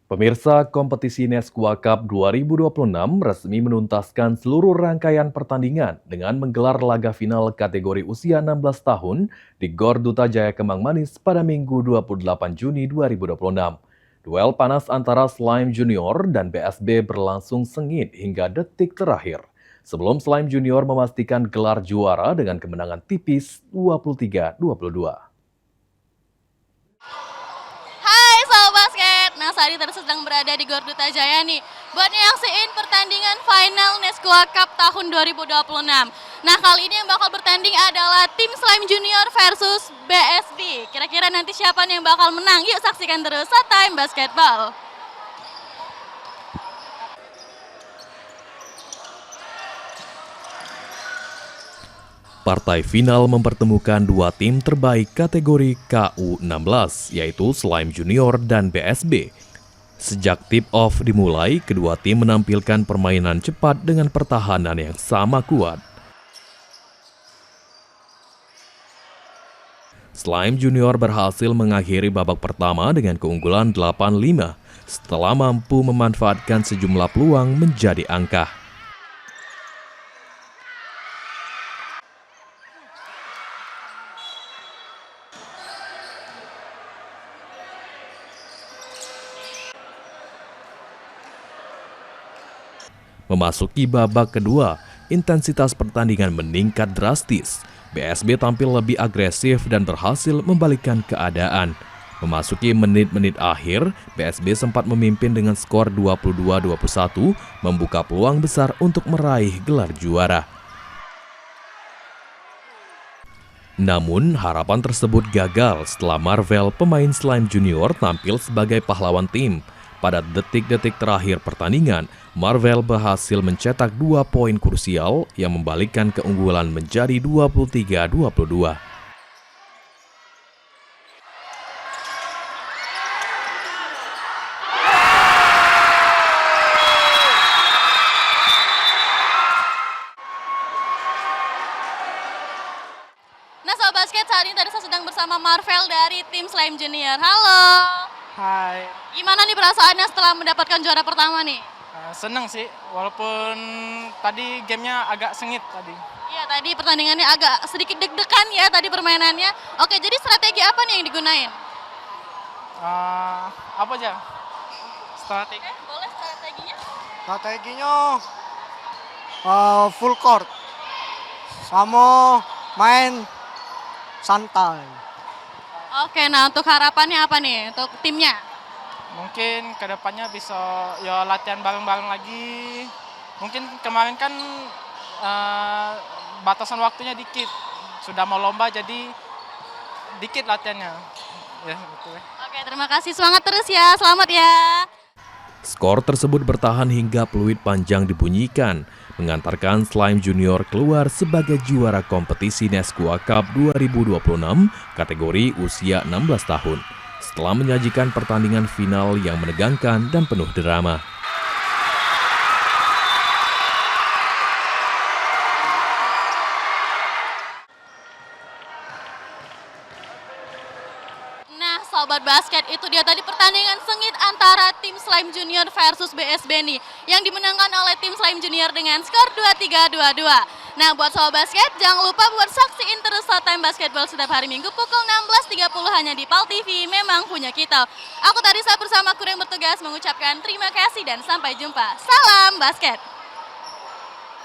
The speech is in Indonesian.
Pemirsa, kompetisi Nesqua Cup 2026 resmi menuntaskan seluruh rangkaian pertandingan dengan menggelar laga final kategori usia 16 tahun di Gor Duta Jaya Kemang Manis pada Minggu 28 Juni 2026. Duel panas antara Slime Junior dan BSB berlangsung sengit hingga detik terakhir. Sebelum Slime Junior memastikan gelar juara dengan kemenangan tipis 23-22. Hai Sobat Basket, nah saat ini sedang berada di Gor Duta Jaya nih buat nyaksiin pertandingan final Nesqua Cup tahun 2026. Nah kali ini yang bakal bertanding adalah tim Slime Junior versus BSB. Kira-kira nanti siapa nih yang bakal menang? Yuk saksikan terus Showtime Basketball. Partai final mempertemukan dua tim terbaik kategori KU16, yaitu Slime Junior dan BSB. Sejak tip-off dimulai, kedua tim menampilkan permainan cepat dengan pertahanan yang sama kuat. Slime Junior berhasil mengakhiri babak pertama dengan keunggulan 8-5 setelah mampu memanfaatkan sejumlah peluang menjadi angka. Memasuki babak kedua, intensitas pertandingan meningkat drastis. BSB tampil lebih agresif dan berhasil membalikkan keadaan. Memasuki menit-menit akhir, BSB sempat memimpin dengan skor 22-21, membuka peluang besar untuk meraih gelar juara. Namun, harapan tersebut gagal setelah Marvel, pemain Slime Junior, tampil sebagai pahlawan tim. Pada detik-detik terakhir pertandingan, Marvel berhasil mencetak 2 poin krusial yang membalikkan keunggulan menjadi 23-22. Nah Sobat Basket, saat ini saya sedang bersama Marvel dari tim Slime Junior. Halo. Hai, Gimana nih perasaannya setelah mendapatkan juara pertama nih? seneng sih, walaupun tadi gamenya agak sengit tadi. Iya tadi pertandingannya agak sedikit deg-degan ya tadi permainannya. Oke, jadi strategi apa nih yang digunain? Apa aja? Strategi? Boleh strateginya? Strateginya full court sama main santai. Oke, nah untuk harapannya apa nih untuk timnya? Mungkin kedepannya bisa ya latihan bareng-bareng lagi. Mungkin kemarin kan batasan waktunya dikit. Sudah mau lomba jadi dikit latihannya. Ya, betul. Oke, terima kasih. Semangat terus ya. Selamat ya. Skor tersebut bertahan hingga peluit panjang dibunyikan, mengantarkan Slime Junior keluar sebagai juara kompetisi Nesqua Cup 2026 kategori usia 16 tahun, setelah menyajikan pertandingan final yang menegangkan dan penuh drama. Nah, Sobat Basket, itu dia tadi pertandingan sengit antara tim Slime Junior versus BSB nih, yang dimenangkan oleh tim Slime Junior dengan skor 23-22. Nah, buat Sobat Basket, jangan lupa buat saksiin terus Showtime Basketball setiap hari Minggu pukul 16.30 hanya di PAL TV, memang punya kita. Aku Tarisa bersama kru yang bertugas mengucapkan terima kasih dan sampai jumpa. Salam Basket!